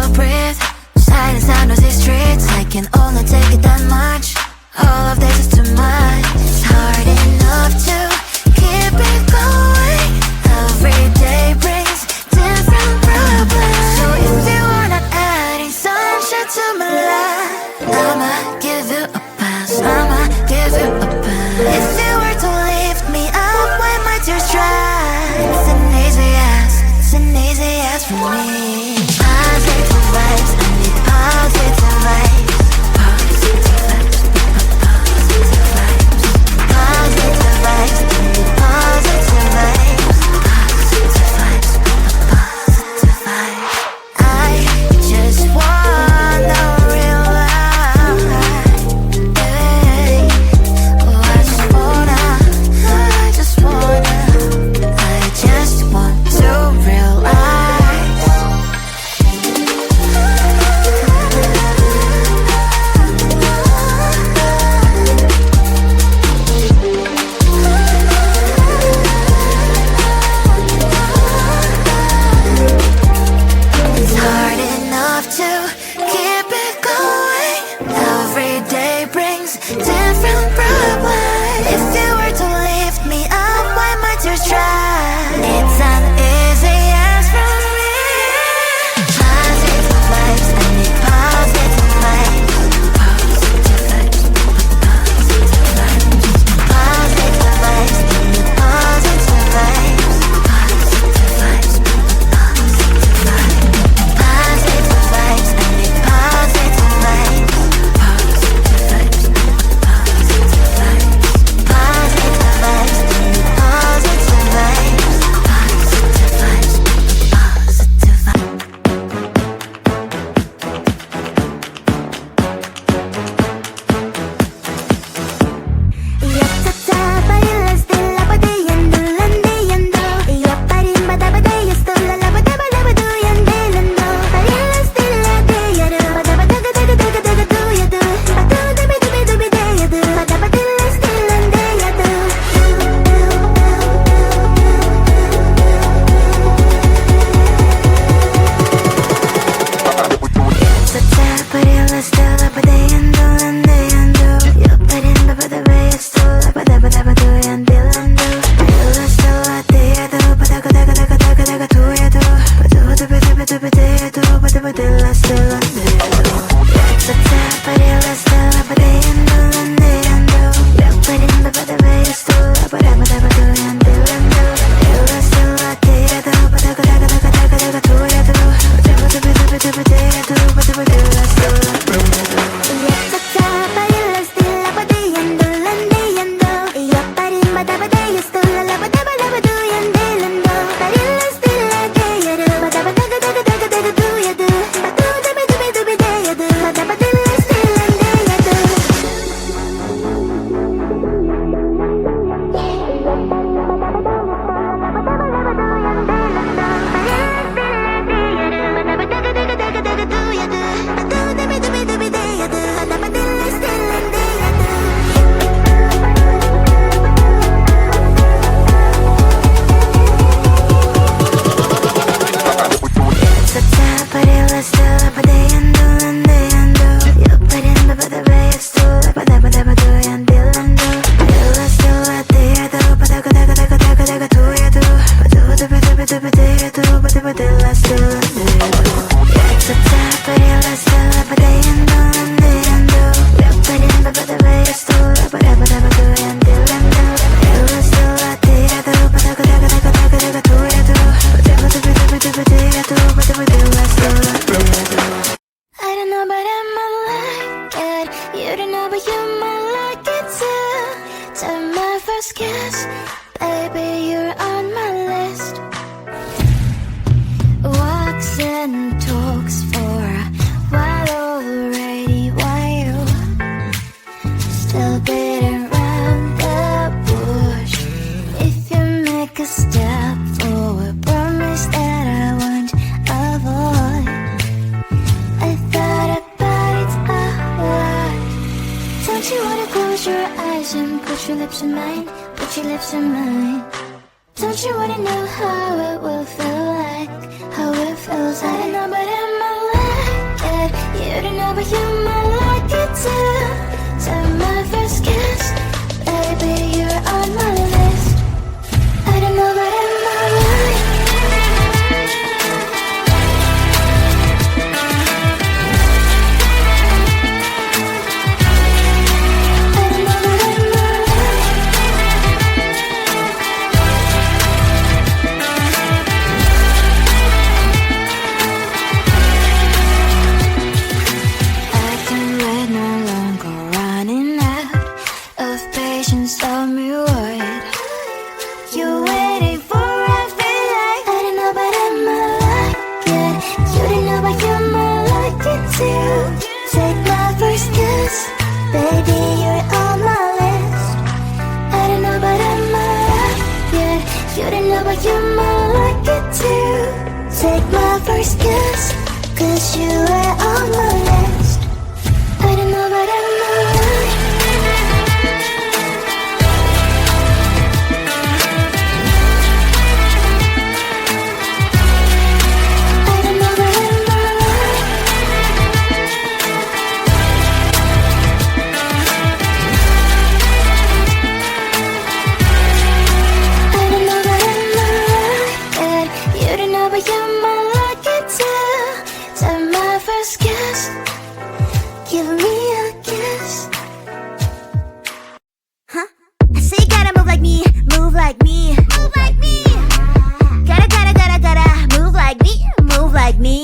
to breathe. Silence sound of these streets, I can only take it that much. All of this is too much. It's hard enough to keep it going. Every day brings different problems. So if you are not adding sunshine to my life, I'ma give you a pass, I'ma give you a pass. If you were to lift me up when my tears dry, it's an easy yes, it's an easy yes for me. Positive vibes, I need positive vibes. Positive vibes, positive vibes. Positive vibes, I need positive vibes. Positive vibes, positive vibes. I just wanna realize, hey, oh, I just wanna to realize. It's hard enough to keep it going. Every day brings different problems. If you were to lift me up when my tears dry, it's an easy yes from me. Positive vibes, I need positive vibes. Positive vibes, positive vibes. Positive vibes, I need positive vibes. Positive vibes, positive vibes. Positive vibes, I need positive vibes. Positive vibes, positive vibes. Positive vibes, I need positive vibes. Positive vibes, positive vibes. I don't know, but I might like it. You don't know, but you might like it too. To my first kiss, baby, you're on my list. Walks and talks for a while already. Why you still beating around the bush? If you make a step forward, promise that I won't avoid. I thought about it a lot. Don't you wanna close your eyes and put your lips in mine? Put your lips in mine. Don't you wanna know how it will feel like? How it feels like? I don't know, but I'm alive. baby, you're on my list. I don't know but I might, yeah. You don't know but you might like it too. Take my first guess, 'cause you are on my list. I don't know but I might. Give me a kiss. Huh? I say you gotta move like me, move like me, move like me. Gotta move like me, move like me.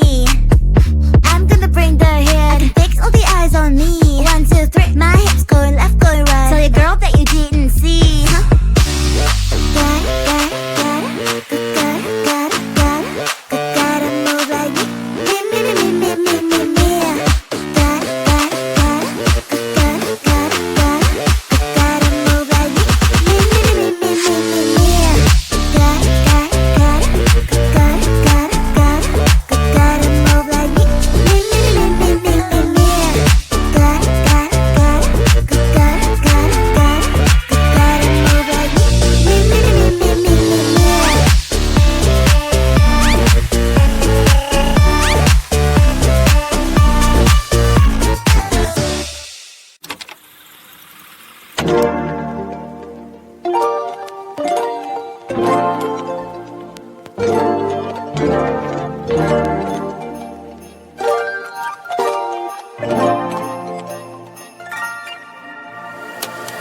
I'm gonna bring the hit. I can fix all the eyes on me. 1, 2, 3. My hips going left, going right. Tell your girl that you didn't see. Huh? Gotta move like me.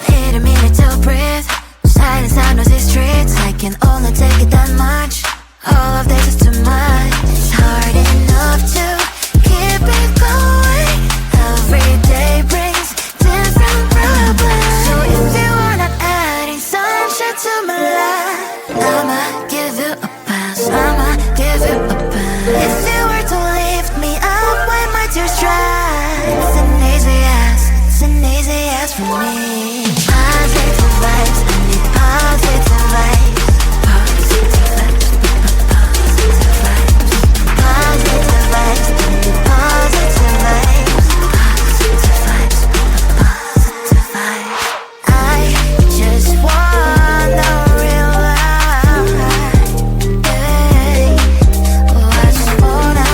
Need a minute to breathe. Silence on those streets. I can only take it that much. All of this is too much. It's hard enough to keep it going. Every day brings different problems. So if you wanna adding sunshine to my life, I'ma give you a pass. I'ma give you a pass. If you were to lift me up when my tears dry, it's an easy ass. It's an easy ass for me. Positive vibes, I need positive vibes. Positive vibes, positive vibes. Positive vibes, I need positive vibes. Positive vibes, positive vibes. I just wanna real life. Hey, oh, I just wanna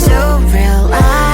to realize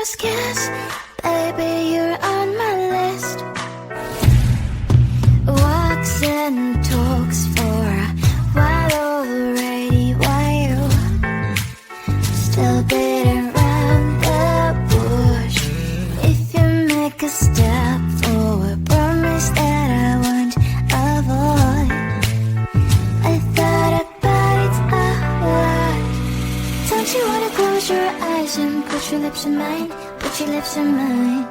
first kiss, baby, you're on my list. Walks and talks for a while already, while you still beating around the bush. If you make a step forward, promise that I won't avoid. I thought about it a lot. Don't you wanna close your eyes and put your lips in mine, put your lips in mine?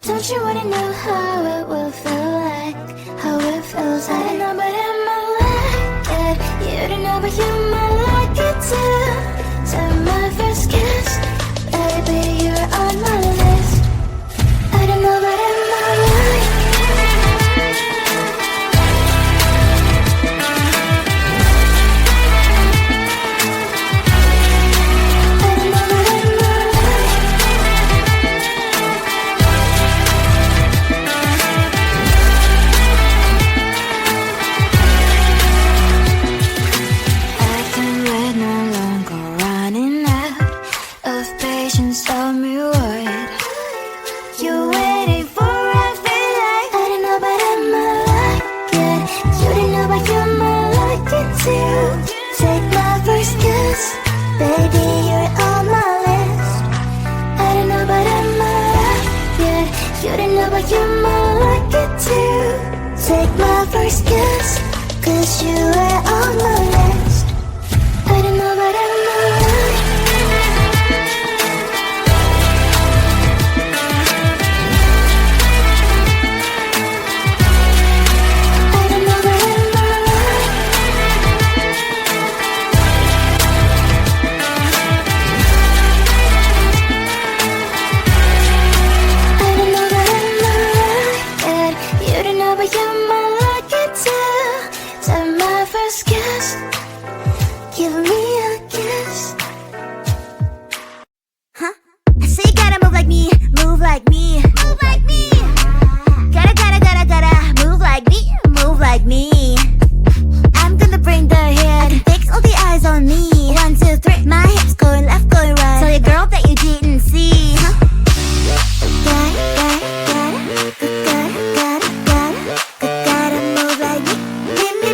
Don't you wanna know how it will feel like, how it feels like? I don't know but I might like it. You don't know but you might like it too. So my first kiss, baby, you're on my list. I don't know but I might like it. Tell me what you're waiting for. I feel like I don't know but I might like it. You don't know but you might like it too. Take my first kiss, baby, you're on my list. I don't know but I might like it. You don't know but you might like it too. Take my first kiss, 'cause you are on my list. I don't know but I might like it. Give me a kiss. Huh? So you gotta move like me, move like me, move like me. Gotta move like me, move like me. I'm gonna bring the hit and fix all the eyes on me. 1, 2, 3, my hips going left, going right. Tell your girl that you didn't see. Huh? Gotta move like me, me.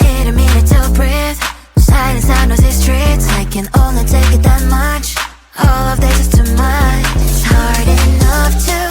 Need a minute to breathe. Silence, I know these streets. I can only take it that much. All of this is too much. It's hard enough to